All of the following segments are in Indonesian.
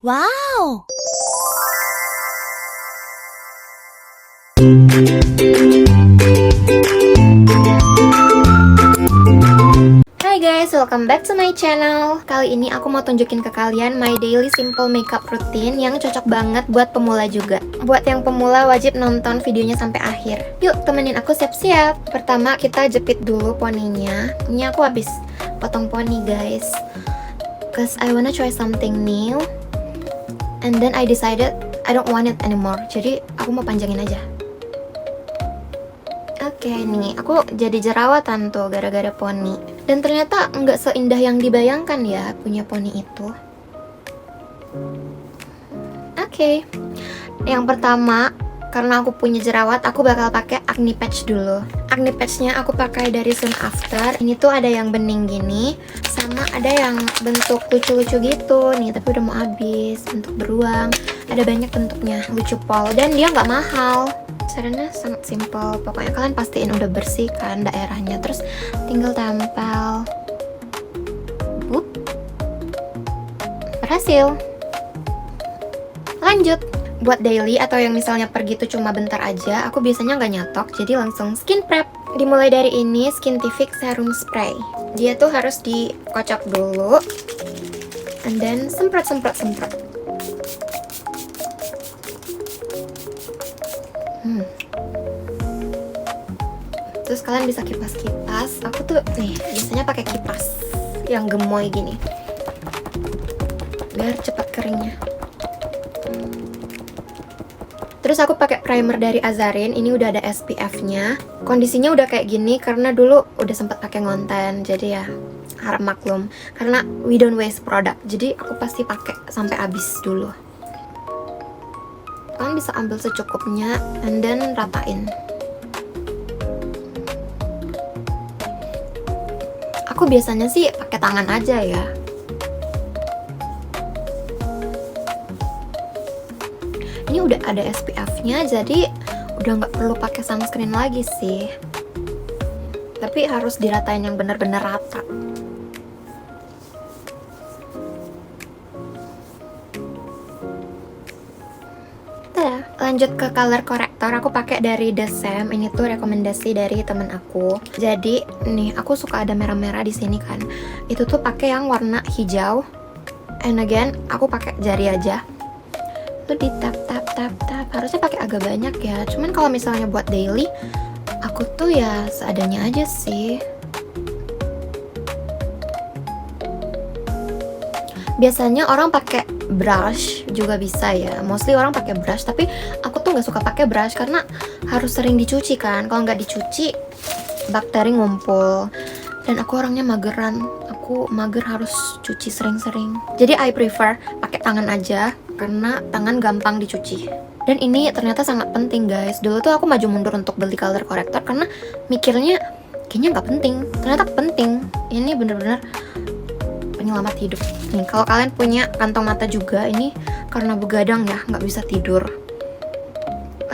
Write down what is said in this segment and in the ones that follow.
Wow! Hai guys, welcome back to my channel. Kali ini aku mau tunjukin ke kalian my daily simple makeup routine yang cocok banget buat pemula juga. Buat yang pemula wajib nonton videonya sampai akhir. Yuk, temenin aku siap-siap. Pertama kita jepit dulu poninya. Ini aku habis potong poni guys, cause I wanna try something new. And then I decided I don't want it anymore. Jadi aku mau panjangin aja. Oke, nih aku jadi jerawatan tuh gara-gara poni. Dan ternyata nggak seindah yang dibayangkan ya punya poni itu. Oke, yang pertama karena aku punya jerawat, aku bakal pakai acne patch dulu. Acne patchnya aku pakai dari Soon After. Ini tuh ada yang bening gini, sama ada yang bentuk lucu-lucu gitu nih, tapi udah mau habis, bentuk beruang. Ada banyak bentuknya, lucu pol, dan dia nggak mahal. Caranya sangat simple, pokoknya kalian pastiin udah bersih kan daerahnya, terus tinggal tempel. Bup. Berhasil. Lanjut. Buat daily atau yang misalnya pergi tuh cuma bentar aja, aku biasanya nggak nyatok, jadi langsung skin prep. Dimulai dari ini, Skintific Serum Spray. Dia tuh harus dikocok dulu, and then semprot. Terus kalian bisa kipas-kipas. Aku tuh nih biasanya pakai kipas yang gemoy gini, biar cepat keringnya. Terus aku pakai primer dari Azarin. Ini udah ada SPF-nya. Kondisinya udah kayak gini karena dulu udah sempat pakai ngonten. Jadi ya harap maklum. Karena we don't waste product. Jadi aku pasti pakai sampai habis dulu. Kalian bisa ambil secukupnya and then ratain. Aku biasanya sih pakai tangan aja ya. Ini udah ada SPF-nya, jadi udah nggak perlu pakai sunscreen lagi sih. Tapi harus diratain yang benar-benar rata. Tada. Lanjut ke color corrector, aku pakai dari The Sam. Ini tuh rekomendasi dari temen aku. Jadi nih aku suka ada merah-merah di sini kan. Itu tuh pakai yang warna hijau. And again, aku pakai jari aja. Tuh di tap. Harusnya pakai agak banyak ya. Cuman kalau misalnya buat daily, aku tuh ya seadanya aja sih. Biasanya orang pakai brush juga bisa ya. Mostly orang pakai brush, tapi aku tuh nggak suka pakai brush karena harus sering dicuci kan. Kalau nggak dicuci, bakteri ngumpul. Dan aku orangnya mageran. Aku mager harus cuci sering-sering. Jadi I prefer pakai tangan aja karena tangan gampang dicuci. Dan ini ternyata sangat penting guys. Dulu tuh aku maju mundur untuk beli color corrector karena mikirnya kayaknya nggak penting. Ternyata penting. Ini bener-bener penyelamat hidup. Nih kalau kalian punya kantong mata juga, ini karena begadang ya nggak bisa tidur,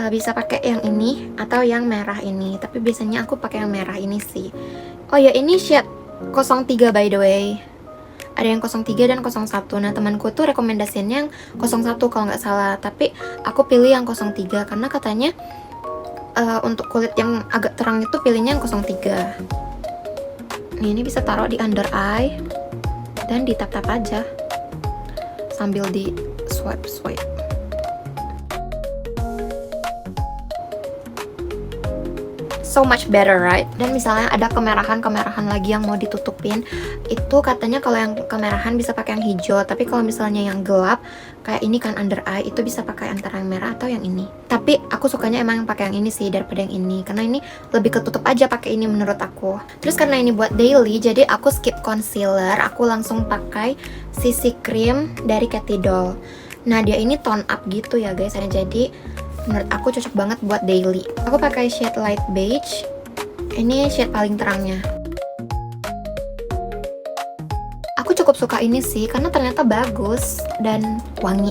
bisa pakai yang ini atau yang merah ini. Tapi biasanya aku pakai yang merah ini sih. Oh ya, ini shade 03 by the way. Ada yang 03 dan 01. Nah temanku tuh rekomendasinya yang 01 kalau nggak salah. Tapi aku pilih yang 03 karena katanya untuk kulit yang agak terang itu pilihnya yang 03. Nih, ini bisa taruh di under eye dan ditap-tap aja sambil di swipe. So much better, right? Dan misalnya ada kemerahan lagi yang mau ditutupin, itu katanya kalau yang kemerahan bisa pakai yang hijau, tapi kalau misalnya yang gelap kayak ini kan under eye, itu bisa pakai antara yang merah atau yang ini. Tapi aku sukanya emang pakai yang ini sih daripada yang ini, karena ini lebih ketutup aja pakai ini menurut aku. Terus karena ini buat daily, jadi aku skip concealer, aku langsung pakai CC cream dari Katy Doll. Nah dia ini tone up gitu ya guys, jadi menurut aku cocok banget buat daily. Aku pakai shade light beige. Ini shade paling terangnya. Aku cukup suka ini sih karena ternyata bagus dan wangi.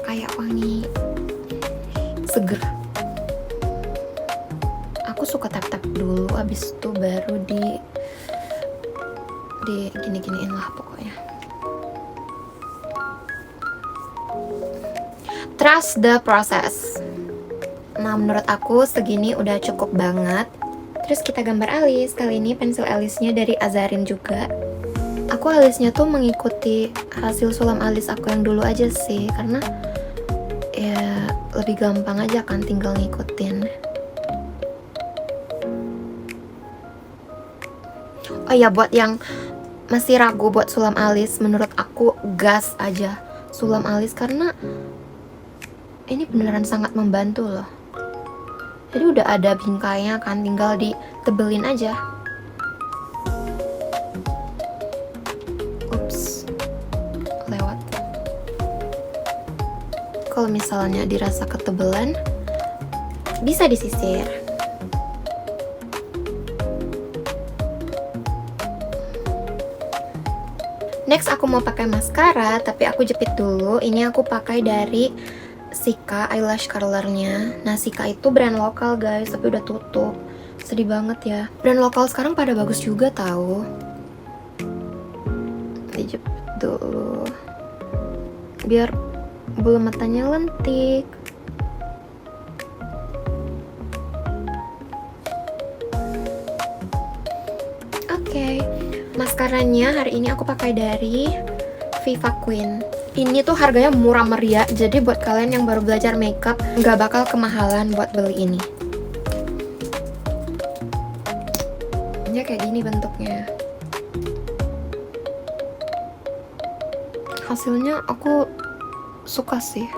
Kayak wangi seger. Aku suka tap-tap dulu, abis itu baru di gini-giniin lah pokoknya. Trust the process. Nah, menurut aku segini udah cukup banget. Terus kita gambar alis. Kali ini pensil alisnya dari Azarin juga. Aku alisnya tuh mengikuti hasil sulam alis aku yang dulu aja sih, karena ya lebih gampang aja kan tinggal ngikutin. Oh iya, buat yang masih ragu buat sulam alis, menurut aku gas aja sulam alis karena ini beneran sangat membantu loh. Jadi udah ada bingkainya kan, tinggal ditebelin aja. Ups, lewat. Kalau misalnya dirasa ketebelan, bisa disisir. Next aku mau pakai maskara, tapi aku jepit dulu. Ini aku pakai dari Sika eyelash curlernya. Nah, Sika itu brand lokal guys, tapi udah tutup. Sedih banget ya. Brand lokal sekarang pada bagus juga tahu. Dijepit dulu biar bulu matanya lentik. Oke, maskaranya hari ini aku pakai dari Viva Queen. Ini tuh harganya murah meriah, jadi buat kalian yang baru belajar makeup nggak bakal kemahalan buat beli ini. Ini kayak gini bentuknya. Hasilnya aku suka sih.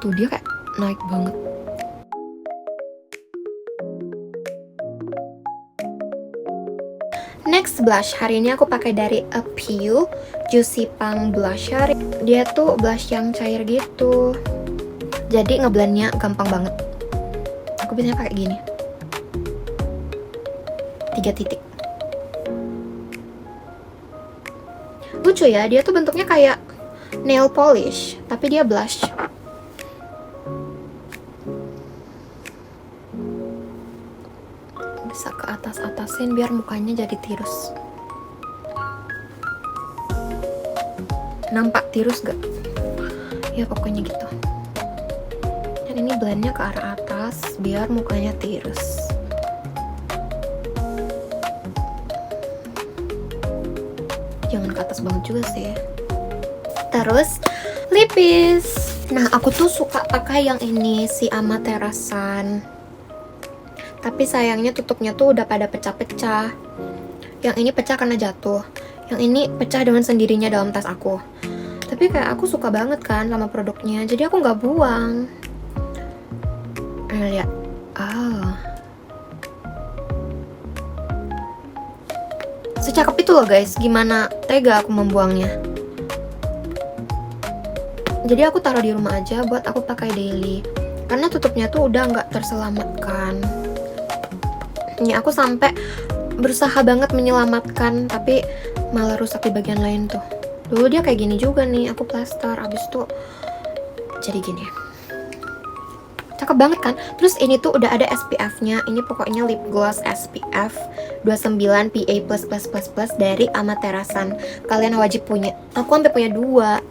Tuh dia kayak naik banget. Next blush, hari ini aku pakai dari Appeal Juicy Punk Blusher. Dia tuh blush yang cair gitu, jadi ngeblendnya gampang banget. Aku biasanya pakai gini, 3 titik. Lucu ya, dia tuh bentuknya kayak nail polish, tapi dia blush. Bisa ke atas-atasin biar mukanya jadi tirus. Nampak tirus gak? Ya pokoknya gitu. Dan ini blendnya ke arah atas biar mukanya tirus. Jangan ke atas banget juga sih. Terus lipis. Nah, aku tuh suka pakai yang ini, si Amaterasan. Tapi sayangnya tutupnya tuh udah pada pecah-pecah. Yang ini pecah karena jatuh. Yang ini pecah dengan sendirinya dalam tas aku. Tapi kayak aku suka banget kan sama produknya, jadi aku nggak buang. Lihat. Secakep itu loh guys, gimana tega aku membuangnya. Jadi aku taruh di rumah aja buat aku pakai daily. Karena tutupnya tuh udah nggak terselamatkan. Ini aku sampai berusaha banget menyelamatkan, tapi malah rusak di bagian lain tuh. Dulu dia kayak gini juga nih, aku plaster, abis itu jadi gini. Cakep banget kan? Terus ini tuh udah ada SPF-nya. Ini pokoknya lip gloss SPF 29 PA+++ dari Amaterasan. Kalian wajib punya. Aku sampai punya 2.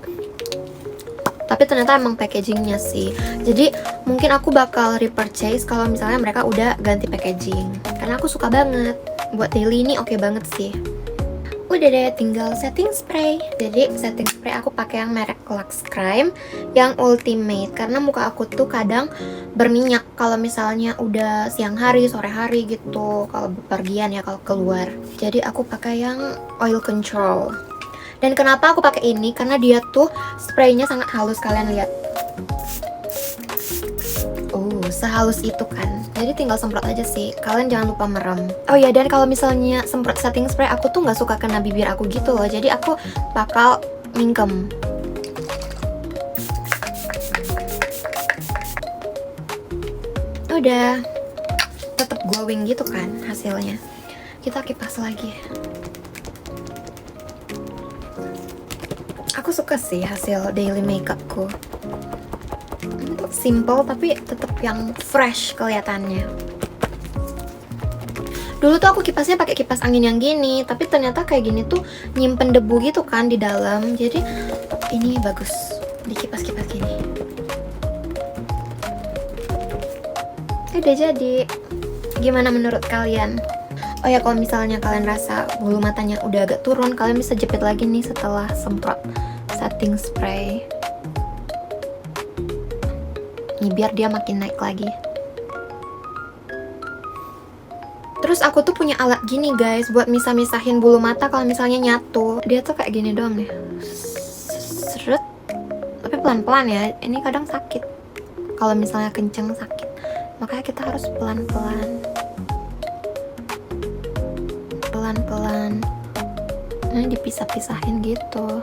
Tapi ternyata emang packagingnya sih. Jadi mungkin aku bakal repurchase kalau misalnya mereka udah ganti packaging. Karena aku suka banget. Buat daily ini oke banget sih. Udah deh, tinggal setting spray. Jadi setting spray aku pakai yang merek Lux Crime yang Ultimate. Karena muka aku tuh kadang berminyak kalau misalnya udah siang hari, sore hari gitu. Kalau bepergian ya, kalau keluar. Jadi aku pakai yang Oil Control. Dan kenapa aku pakai ini? Karena dia tuh spraynya sangat halus, kalian lihat. Sehalus itu kan. Jadi tinggal semprot aja sih. Kalian jangan lupa merem. Oh ya, dan kalau misalnya semprot setting spray, aku tuh nggak suka kena bibir aku gitu loh. Jadi aku bakal mingkem. Udah, tetap glowing gitu kan hasilnya. Kita kipas lagi. Aku suka sih hasil daily makeupku. Simple tapi tetap yang fresh kelihatannya. Dulu tuh aku kipasnya pakai kipas angin yang gini, tapi ternyata kayak gini tuh nyimpen debu gitu kan di dalam. Jadi ini bagus di kipas-kipas gini. udah jadi. Gimana menurut kalian? Oh ya, kalau misalnya kalian rasa bulu matanya udah agak turun, kalian bisa jepit lagi nih setelah semprot setting spray. Nih biar dia makin naik lagi. Terus aku tuh punya alat gini guys, buat misah-misahin bulu mata kalau misalnya nyatu. Dia tuh kayak gini doang nih. Seret. Tapi pelan-pelan ya, ini kadang sakit. Kalau misalnya kenceng sakit. Makanya kita harus pelan-pelan. Pelan-pelan. Nah, dipisah-pisahin gitu.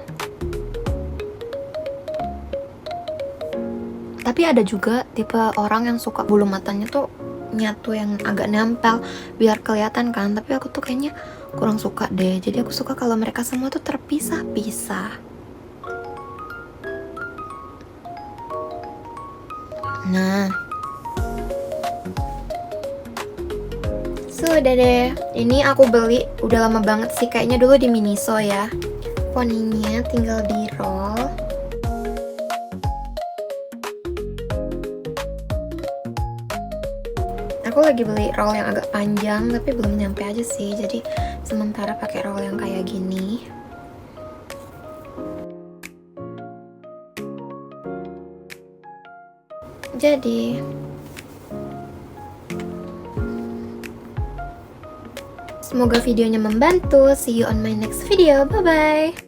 Tapi ada juga tipe orang yang suka bulu matanya tuh nyatu yang agak nempel biar kelihatan kan, tapi aku tuh kayaknya kurang suka deh. Jadi aku suka kalau mereka semua tuh terpisah-pisah. Nah, sudah deh. Ini aku beli udah lama banget sih, kayaknya dulu di Miniso ya. Poninya tinggal di roll. Aku lagi beli roll yang agak panjang tapi belum nyampe aja sih, jadi sementara pakai roll yang kayak gini. Jadi semoga videonya membantu. See you on my next video. Bye bye.